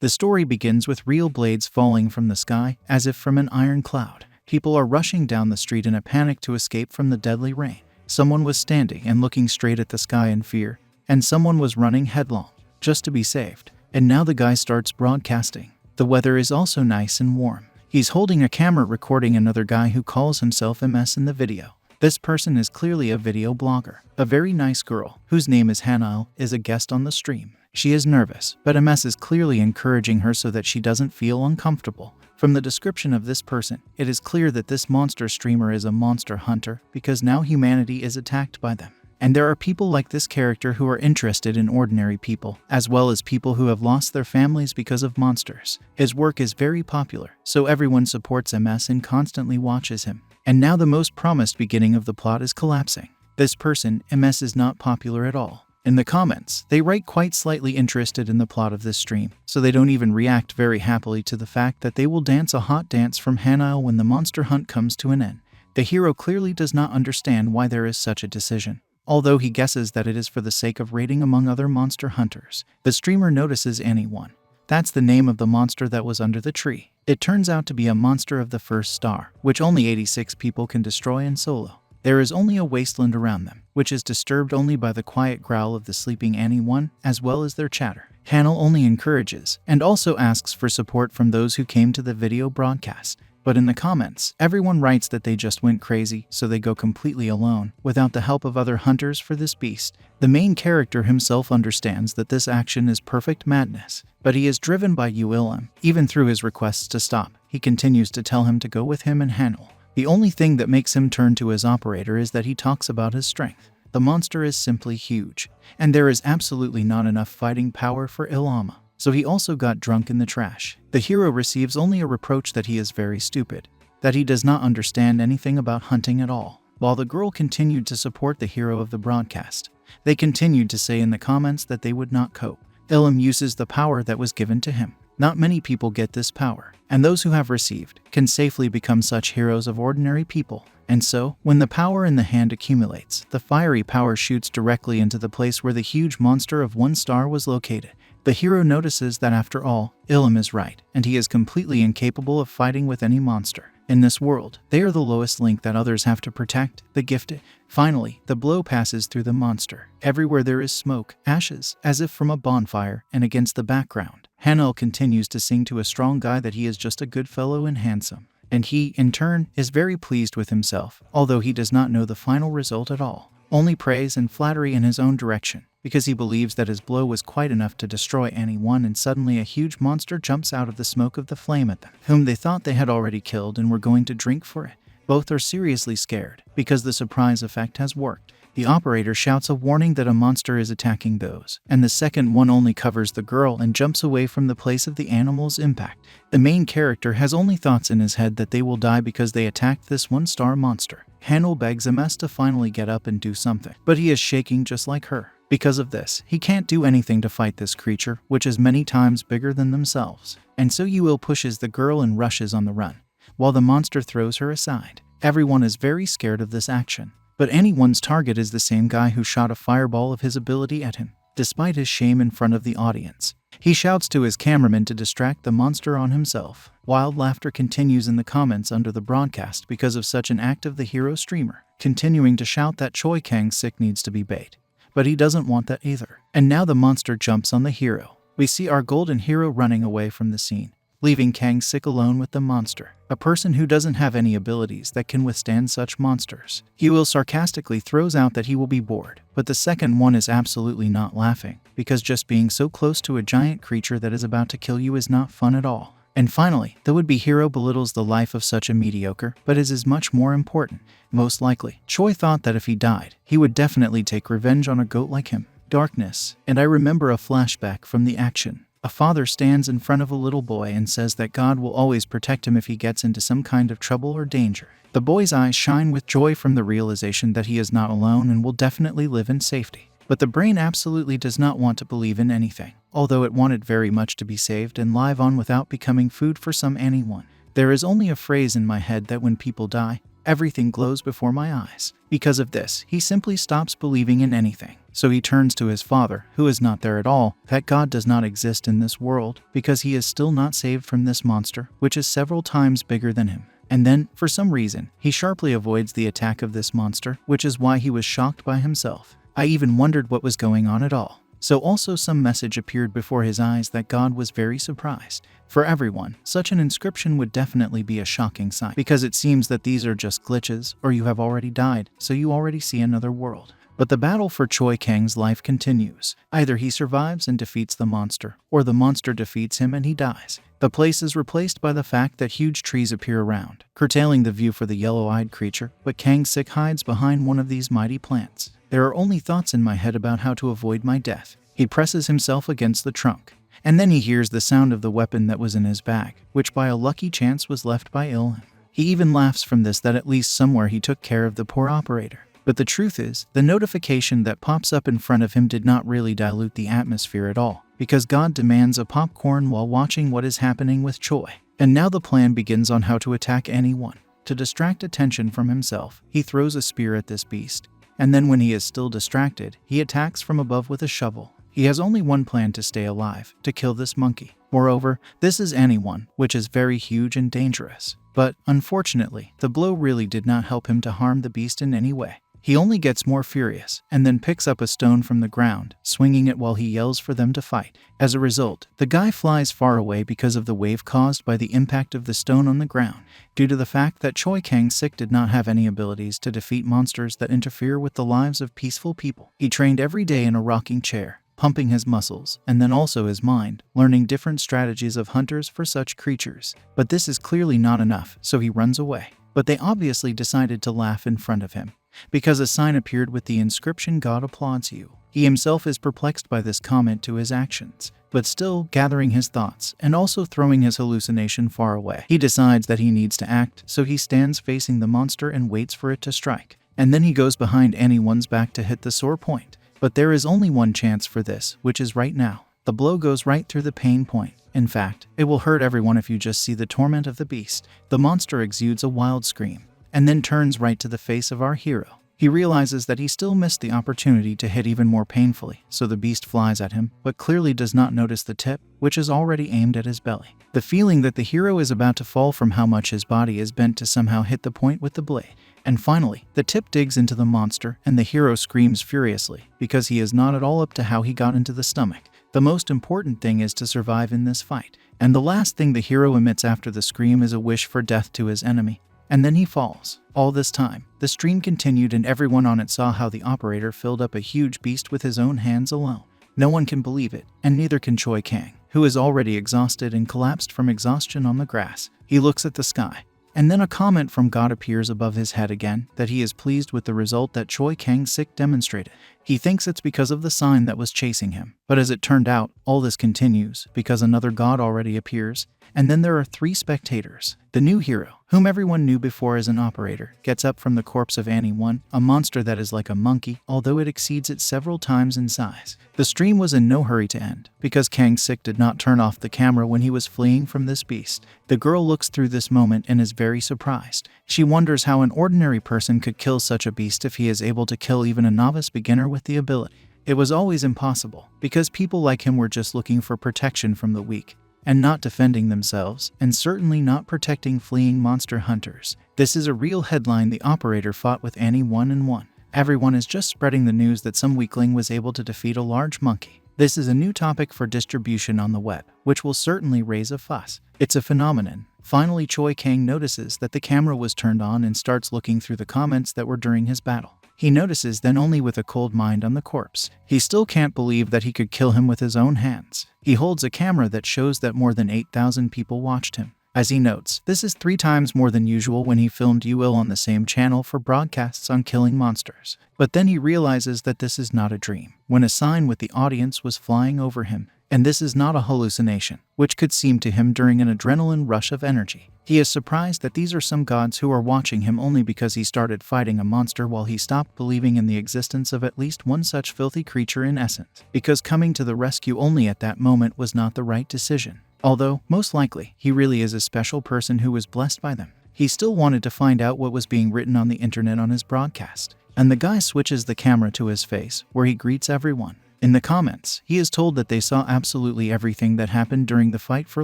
The story begins with real blades falling from the sky, as if from an iron cloud. People are rushing down the street in a panic to escape from the deadly rain. Someone was standing and looking straight at the sky in fear, and someone was running headlong, just to be saved. And now the guy starts broadcasting. The weather is also nice and warm. He's holding a camera recording another guy who calls himself MS in the video. This person is clearly a video blogger. A very nice girl, whose name is Hannah, is a guest on the stream. She is nervous, but MS is clearly encouraging her so that she doesn't feel uncomfortable. From the description of this person, it is clear that this monster streamer is a monster hunter because now humanity is attacked by them. And there are people like this character who are interested in ordinary people, as well as people who have lost their families because of monsters. His work is very popular, so everyone supports MS and constantly watches him. And now the most promised beginning of the plot is collapsing. This person, MS, is not popular at all. In the comments, they write quite slightly interested in the plot of this stream, so they don't even react very happily to the fact that they will dance a hot dance from Hannah when the monster hunt comes to an end. The hero clearly does not understand why there is such a decision, although he guesses that it is for the sake of rating among other monster hunters. The streamer notices anyone. That's the name of the monster that was under the tree. It turns out to be a monster of the first star, which only 86 people can destroy in solo. There is only a wasteland around them, which is disturbed only by the quiet growl of the sleeping anyone, as well as their chatter. Hannah only encourages, and also asks for support from those who came to the video broadcast. But in the comments, everyone writes that they just went crazy, so they go completely alone, without the help of other hunters for this beast. The main character himself understands that this action is perfect madness, but he is driven by Weakling. Even through his requests to stop, he continues to tell him to go with him and Hannah. The only thing that makes him turn to his operator is that he talks about his strength. The monster is simply huge, and there is absolutely not enough fighting power for Ilama. So he also got drunk in the trash. The hero receives only a reproach that he is very stupid, that he does not understand anything about hunting at all. While the girl continued to support the hero of the broadcast, they continued to say in the comments that they would not cope. Ilum uses the power that was given to him. Not many people get this power, and those who have received can safely become such heroes of ordinary people. And so, when the power in the hand accumulates, the fiery power shoots directly into the place where the huge monster of 1 star was located. The hero notices that after all, Ilum is right, and he is completely incapable of fighting with any monster. In this world, they are the lowest link that others have to protect, the gifted. Finally, the blow passes through the monster. Everywhere there is smoke, ashes, as if from a bonfire, and against the background, Hannah continues to sing to a strong guy that he is just a good fellow and handsome. And he, in turn, is very pleased with himself, although he does not know the final result at all. Only praise and flattery in his own direction, because he believes that his blow was quite enough to destroy anyone, and suddenly a huge monster jumps out of the smoke of the flame at them, whom they thought they had already killed and were going to drink for it. Both are seriously scared, because the surprise effect has worked. The operator shouts a warning that a monster is attacking those, and the second one only covers the girl and jumps away from the place of the animal's impact. The main character has only thoughts in his head that they will die because they attacked this 1-star monster. Hannah begs MS to finally get up and do something, but he is shaking just like her. Because of this, he can't do anything to fight this creature, which is many times bigger than themselves. And so Weakling pushes the girl and rushes on the run, while the monster throws her aside. Everyone is very scared of this action, but anyone's target is the same guy who shot a fireball of his ability at him. Despite his shame in front of the audience, he shouts to his cameraman to distract the monster on himself. Wild laughter continues in the comments under the broadcast because of such an act of the hero streamer, continuing to shout that Choi Kang-sik needs to be bait. But he doesn't want that either. And now the monster jumps on the hero. We see our golden hero running away from the scene, leaving Kang-sik alone with the monster, a person who doesn't have any abilities that can withstand such monsters. Weakling sarcastically throws out that he will be bored, but the second one is absolutely not laughing, because just being so close to a giant creature that is about to kill you is not fun at all. And finally, the would-be hero belittles the life of such a mediocre, but is much more important. Most likely, Choi thought that if he died, he would definitely take revenge on a goat like him. Darkness, and I remember a flashback from the action. A father stands in front of a little boy and says that God will always protect him if he gets into some kind of trouble or danger. The boy's eyes shine with joy from the realization that he is not alone and will definitely live in safety. But the brain absolutely does not want to believe in anything, although it wanted very much to be saved and live on without becoming food for some anyone. There is only a phrase in my head that when people die, everything glows before my eyes. Because of this, he simply stops believing in anything. So he turns to his father, who is not there at all, that God does not exist in this world, because he is still not saved from this monster, which is several times bigger than him. And then, for some reason, he sharply avoids the attack of this monster, which is why he was shocked by himself. I even wondered what was going on at all. So also some message appeared before his eyes that God was very surprised. For everyone, such an inscription would definitely be a shocking sight, because it seems that these are just glitches, or you have already died, so you already see another world. But the battle for Choi Kang's life continues. Either he survives and defeats the monster, or the monster defeats him and he dies. The place is replaced by the fact that huge trees appear around, curtailing the view for the yellow-eyed creature, but Kang-sik hides behind one of these mighty plants. There are only thoughts in my head about how to avoid my death. He presses himself against the trunk, and then he hears the sound of the weapon that was in his bag, which by a lucky chance was left by Ilham. He even laughs from this that at least somewhere he took care of the poor operator. But the truth is, the notification that pops up in front of him did not really dilute the atmosphere at all, because God demands a popcorn while watching what is happening with Choi. And now the plan begins on how to attack anyone. To distract attention from himself, he throws a spear at this beast, and then when he is still distracted, he attacks from above with a shovel. He has only one plan to stay alive, to kill this monkey. Moreover, this is anyone, which is very huge and dangerous. But, unfortunately, the blow really did not help him to harm the beast in any way. He only gets more furious, and then picks up a stone from the ground, swinging it while he yells for them to fight. As a result, the guy flies far away because of the wave caused by the impact of the stone on the ground. Due to the fact that Choi Kang-sik did not have any abilities to defeat monsters that interfere with the lives of peaceful people, he trained every day in a rocking chair, pumping his muscles, and then also his mind, learning different strategies of hunters for such creatures. But this is clearly not enough, so he runs away. But they obviously decided to laugh in front of him, because a sign appeared with the inscription "God applauds you." He himself is perplexed by this comment to his actions, but still gathering his thoughts and also throwing his hallucination far away. He decides that he needs to act, so he stands facing the monster and waits for it to strike. And then he goes behind anyone's back to hit the sore point. But there is only one chance for this, which is right now. The blow goes right through the pain point. In fact, it will hurt everyone if you just see the torment of the beast. The monster exudes a wild scream, and then turns right to the face of our hero. He realizes that he still missed the opportunity to hit even more painfully, so the beast flies at him, but clearly does not notice the tip, which is already aimed at his belly. The feeling that the hero is about to fall from how much his body is bent to somehow hit the point with the blade. And finally, the tip digs into the monster, and the hero screams furiously, because he is not at all up to how he got into the stomach. The most important thing is to survive in this fight, and the last thing the hero emits after the scream is a wish for death to his enemy. And then he falls. All this time, the stream continued and everyone on it saw how the operator filled up a huge beast with his own hands alone. No one can believe it, and neither can Choi Kang, who is already exhausted and collapsed from exhaustion on the grass. He looks at the sky, and then a comment from God appears above his head again, that he is pleased with the result that Choi Kang-sik demonstrated. He thinks it's because of the sign that was chasing him. But as it turned out, all this continues, because another god already appears, and then there are 3 spectators. The new hero, whom everyone knew before as an operator, gets up from the corpse of Annie 1, a monster that is like a monkey, although it exceeds it several times in size. The stream was in no hurry to end, because Kang-sik did not turn off the camera when he was fleeing from this beast. The girl looks through this moment and is very surprised. She wonders how an ordinary person could kill such a beast if he is able to kill even a novice beginner with the ability. It was always impossible, because people like him were just looking for protection from the weak, and not defending themselves, and certainly not protecting fleeing monster hunters. This is a real headline. The operator fought with Annie 1 and 1. Everyone is just spreading the news that some weakling was able to defeat a large monkey. This is a new topic for distribution on the web, which will certainly raise a fuss. It's a phenomenon. Finally, Choi Kang notices that the camera was turned on and starts looking through the comments that were during his battle. He notices then only with a cold mind on the corpse. He still can't believe that he could kill him with his own hands. He holds a camera that shows that more than 8,000 people watched him. As he notes, this is 3 times more than usual when he filmed UL on the same channel for broadcasts on killing monsters. But then he realizes that this is not a dream, when a sign with the audience was flying over him. And this is not a hallucination, which could seem to him during an adrenaline rush of energy. He is surprised that these are some gods who are watching him only because he started fighting a monster while he stopped believing in the existence of at least one such filthy creature in essence, because coming to the rescue only at that moment was not the right decision. Although, most likely, he really is a special person who was blessed by them. He still wanted to find out what was being written on the internet on his broadcast. And the guy switches the camera to his face, where he greets everyone. In the comments, he is told that they saw absolutely everything that happened during the fight for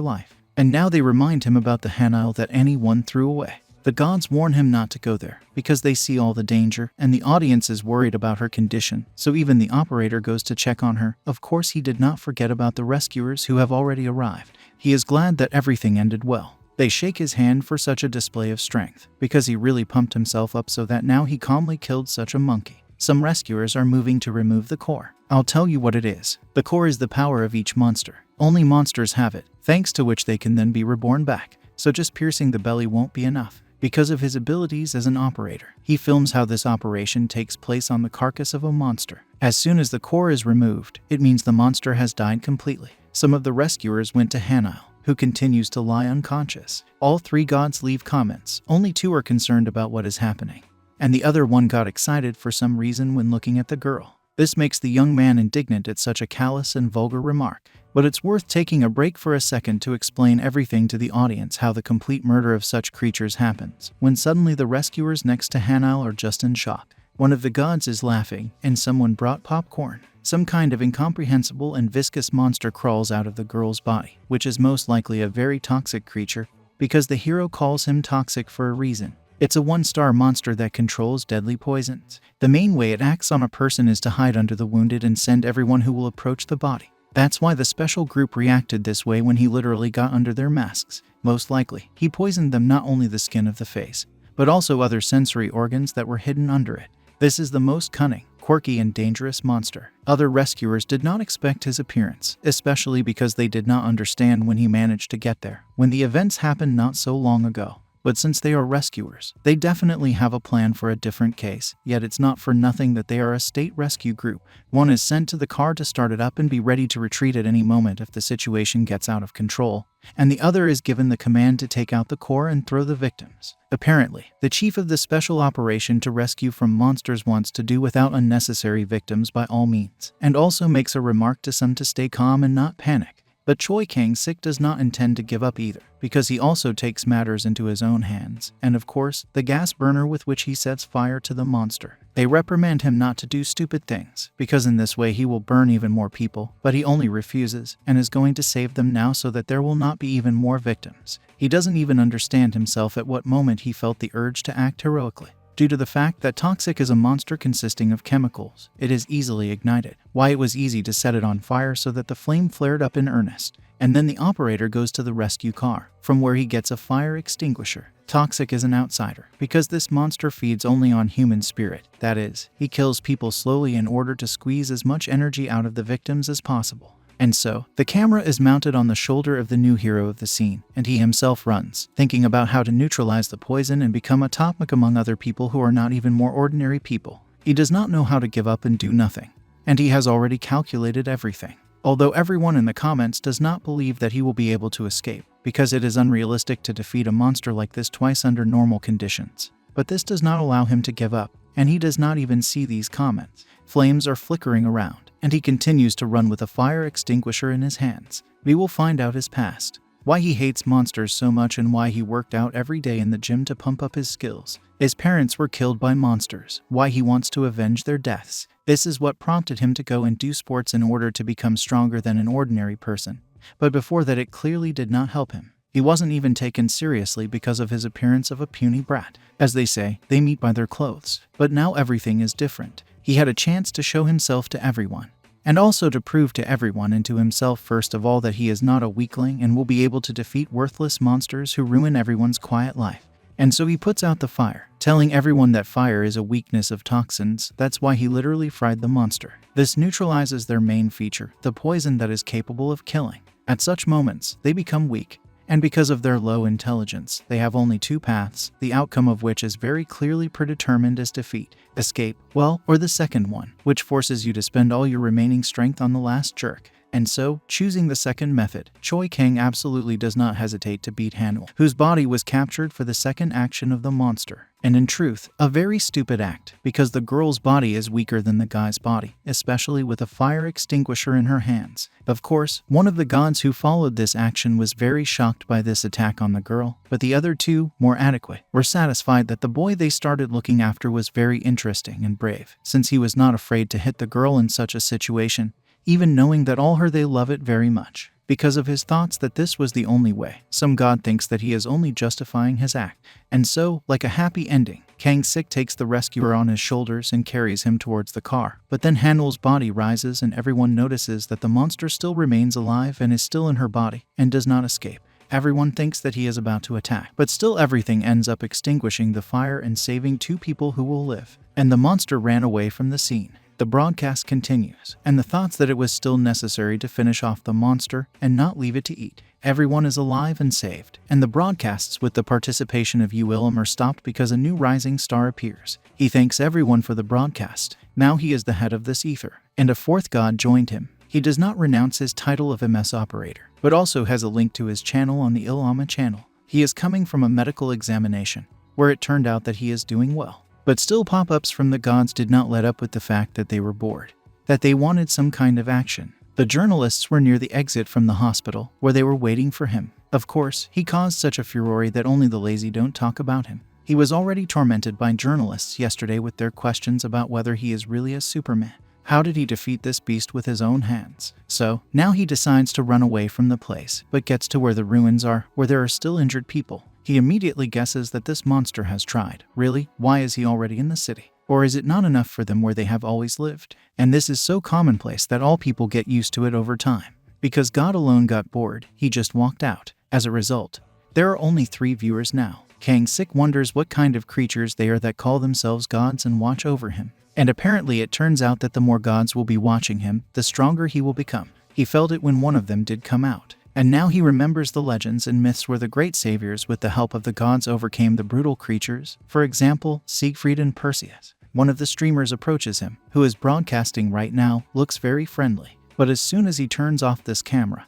life. And now they remind him about the Hanile that anyone threw away. The gods warn him not to go there, because they see all the danger, and the audience is worried about her condition, so even the operator goes to check on her. Of course, he did not forget about the rescuers who have already arrived. He is glad that everything ended well. They shake his hand for such a display of strength, because he really pumped himself up so that now he calmly killed such a monkey. Some rescuers are moving to remove the core. I'll tell you what it is. The core is the power of each monster. Only monsters have it, thanks to which they can then be reborn back. So just piercing the belly won't be enough. Because of his abilities as an operator, he films how this operation takes place on the carcass of a monster. As soon as the core is removed, it means the monster has died completely. Some of the rescuers went to Hanile, who continues to lie unconscious. All 3 gods leave comments. Only 2 are concerned about what is happening. And the other one got excited for some reason when looking at the girl. This makes the young man indignant at such a callous and vulgar remark. But it's worth taking a break for a second to explain everything to the audience how the complete murder of such creatures happens, when suddenly the rescuers next to Hanile are just in shock. One of the gods is laughing, and someone brought popcorn. Some kind of incomprehensible and viscous monster crawls out of the girl's body, which is most likely a very toxic creature, because the hero calls him toxic for a reason. It's a 1-star monster that controls deadly poisons. The main way it acts on a person is to hide under the wounded and send everyone who will approach the body. That's why the special group reacted this way when he literally got under their masks. Most likely, he poisoned them not only the skin of the face, but also other sensory organs that were hidden under it. This is the most cunning, quirky, and dangerous monster. Other rescuers did not expect his appearance, especially because they did not understand when he managed to get there, when the events happened not so long ago. But since they are rescuers, they definitely have a plan for a different case, yet it's not for nothing that they are a state rescue group. One is sent to the car to start it up and be ready to retreat at any moment if the situation gets out of control, and the other is given the command to take out the core and throw the victims. Apparently, the chief of the special operation to rescue from monsters wants to do without unnecessary victims by all means, and also makes a remark to some to stay calm and not panic. But Choi Kang-sik does not intend to give up either, because he also takes matters into his own hands, and of course, the gas burner with which he sets fire to the monster. They reprimand him not to do stupid things, because in this way he will burn even more people, but he only refuses, and is going to save them now so that there will not be even more victims. He doesn't even understand himself at what moment he felt the urge to act heroically. Due to the fact that toxic is a monster consisting of chemicals, it is easily ignited. Why it was easy to set it on fire so that the flame flared up in earnest. And then the operator goes to the rescue car, from where he gets a fire extinguisher. Toxic is an outsider, because this monster feeds only on human spirit. That is, he kills people slowly in order to squeeze as much energy out of the victims as possible. And so, the camera is mounted on the shoulder of the new hero of the scene, and he himself runs, thinking about how to neutralize the poison and become a topic among other people who are not even more ordinary people. He does not know how to give up and do nothing, and he has already calculated everything. Although everyone in the comments does not believe that he will be able to escape, because it is unrealistic to defeat a monster like this twice under normal conditions. But this does not allow him to give up, and he does not even see these comments. Flames are flickering around, and he continues to run with a fire extinguisher in his hands. We will find out his past, why he hates monsters so much, and why he worked out every day in the gym to pump up his skills. His parents were killed by monsters, why he wants to avenge their deaths. This is what prompted him to go and do sports in order to become stronger than an ordinary person. But before that, it clearly did not help him. He wasn't even taken seriously because of his appearance of a puny brat. As they say, they meet by their clothes. But now everything is different. He had a chance to show himself to everyone, and also to prove to everyone and to himself first of all that he is not a weakling and will be able to defeat worthless monsters who ruin everyone's quiet life. And so he puts out the fire, telling everyone that fire is a weakness of toxins. That's why he literally fried the monster. This neutralizes their main feature, the poison that is capable of killing. At such moments, they become weak. And because of their low intelligence, they have only 2 paths, the outcome of which is very clearly predetermined as defeat, escape, or the second one, which forces you to spend all your remaining strength on the last jerk. And so, choosing the second method, Choi Kang absolutely does not hesitate to beat Hanwoo, whose body was captured for the second action of the monster. And in truth, a very stupid act, because the girl's body is weaker than the guy's body, especially with a fire extinguisher in her hands. Of course, one of the gods who followed this action was very shocked by this attack on the girl, but the other two, more adequate, were satisfied that the boy they started looking after was very interesting and brave, since he was not afraid to hit the girl in such a situation, even knowing that all her they love it very much. Because of his thoughts that this was the only way, some god thinks that he is only justifying his act. And so, like a happy ending, Kang-sik takes the rescuer on his shoulders and carries him towards the car. But then Hanwoo's body rises and everyone notices that the monster still remains alive and is still in her body and does not escape. Everyone thinks that he is about to attack, but still everything ends up extinguishing the fire and saving two people who will live. And the monster ran away from the scene. The broadcast continues, and the thoughts that it was still necessary to finish off the monster and not leave it to eat. Everyone is alive and saved, and the broadcasts with the participation of Uilm are stopped because a new rising star appears. He thanks everyone for the broadcast. Now he is the head of this ether, and a fourth god joined him. He does not renounce his title of MS operator, but also has a link to his channel on the Ilama channel. He is coming from a medical examination, where it turned out that he is doing well. But still pop-ups from the gods did not let up with the fact that they were bored, that they wanted some kind of action. The journalists were near the exit from the hospital, where they were waiting for him. Of course, he caused such a furore that only the lazy don't talk about him. He was already tormented by journalists yesterday with their questions about whether he is really a Superman. How did he defeat this beast with his own hands? So, now he decides to run away from the place, but gets to where the ruins are, where there are still injured people. He immediately guesses that this monster has tried. Really? Why is he already in the city? Or is it not enough for them where they have always lived? And this is so commonplace that all people get used to it over time. Because God alone got bored, he just walked out. As a result, there are only 3 viewers now. Kang-sik wonders what kind of creatures they are that call themselves gods and watch over him. And apparently it turns out that the more gods will be watching him, the stronger he will become. He felt it when one of them did come out. And now he remembers the legends and myths where the great saviors with the help of the gods overcame the brutal creatures. For example, Siegfried and Perseus. One of the streamers approaches him, who is broadcasting right now, looks very friendly. But as soon as he turns off this camera,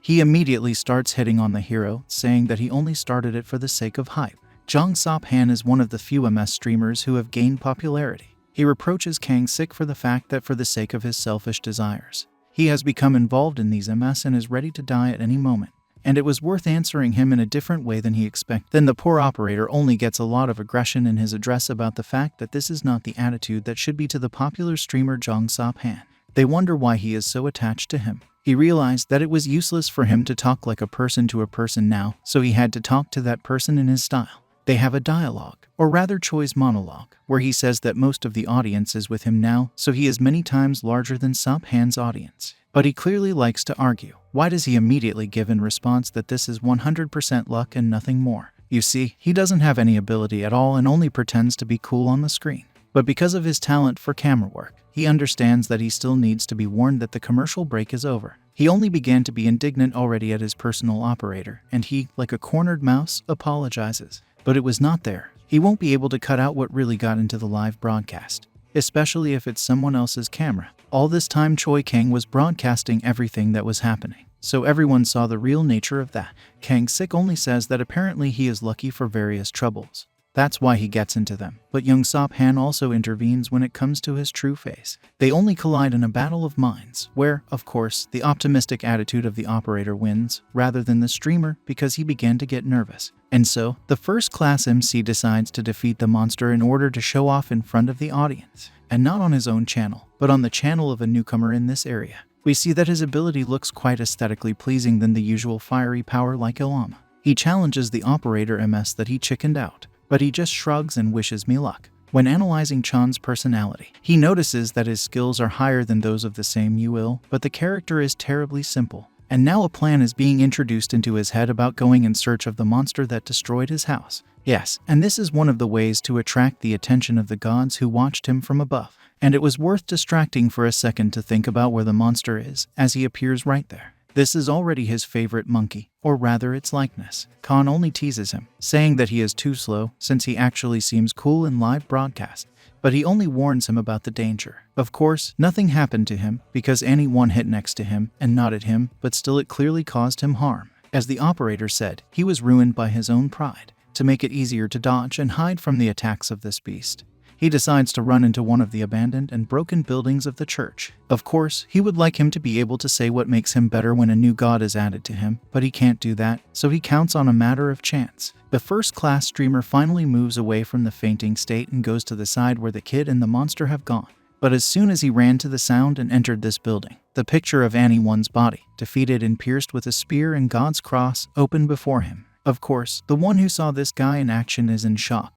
he immediately starts hitting on the hero, saying that he only started it for the sake of hype. Jong Sop-han is one of the few MS streamers who have gained popularity. He reproaches Kang-sik for the fact that for the sake of his selfish desires, he has become involved in these MS and is ready to die at any moment. And it was worth answering him in a different way than he expected. Then the poor operator only gets a lot of aggression in his address about the fact that this is not the attitude that should be to the popular streamer Jong Sop-han. They wonder why he is so attached to him. He realized that it was useless for him to talk like a person to a person now, so he had to talk to that person in his style. They have a dialogue, or rather Choi's monologue, where he says that most of the audience is with him now, so he is many times larger than Sop-han's audience. But he clearly likes to argue. Why does he immediately give in response that this is 100% luck and nothing more? You see, he doesn't have any ability at all and only pretends to be cool on the screen. But because of his talent for camera work, he understands that he still needs to be warned that the commercial break is over. He only began to be indignant already at his personal operator, and he, like a cornered mouse, apologizes. But it was not there. He won't be able to cut out what really got into the live broadcast, especially if it's someone else's camera. All this time Choi Kang was broadcasting everything that was happening, so everyone saw the real nature of that. Kang-sik only says that apparently he is lucky for various troubles. That's why he gets into them. But young Sop-han also intervenes when it comes to his true face. They only collide in a battle of minds, where, of course, the optimistic attitude of the operator wins, rather than the streamer, because he began to get nervous. And so, the first-class MC decides to defeat the monster in order to show off in front of the audience. And not on his own channel, but on the channel of a newcomer in this area. We see that his ability looks quite aesthetically pleasing than the usual fiery power like Ilama. He challenges the operator MS that he chickened out, but he just shrugs and wishes me luck. When analyzing Chan's personality, he notices that his skills are higher than those of the same Uil, but the character is terribly simple. And now a plan is being introduced into his head about going in search of the monster that destroyed his house. Yes, and this is one of the ways to attract the attention of the gods who watched him from above. And it was worth distracting for a second to think about where the monster is, as he appears right there. This is already his favorite monkey, or rather its likeness. Khan only teases him, saying that he is too slow since he actually seems cool in live broadcast. but he only warns him about the danger. Of course, nothing happened to him because Annie one-hit next to him and nodded him, but still it clearly caused him harm. As the operator said, he was ruined by his own pride. To make it easier to dodge and hide from the attacks of this beast, he decides to run into one of the abandoned and broken buildings of the church. Of course, he would like him to be able to say what makes him better when a new god is added to him, but he can't do that, so he counts on a matter of chance. The first-class streamer finally moves away from the fainting state and goes to the side where the kid and the monster have gone. But as soon as he ran to the sound and entered this building, the picture of Annie One's body, defeated and pierced with a spear and God's cross, opened before him. Of course, the one who saw this guy in action is in shock.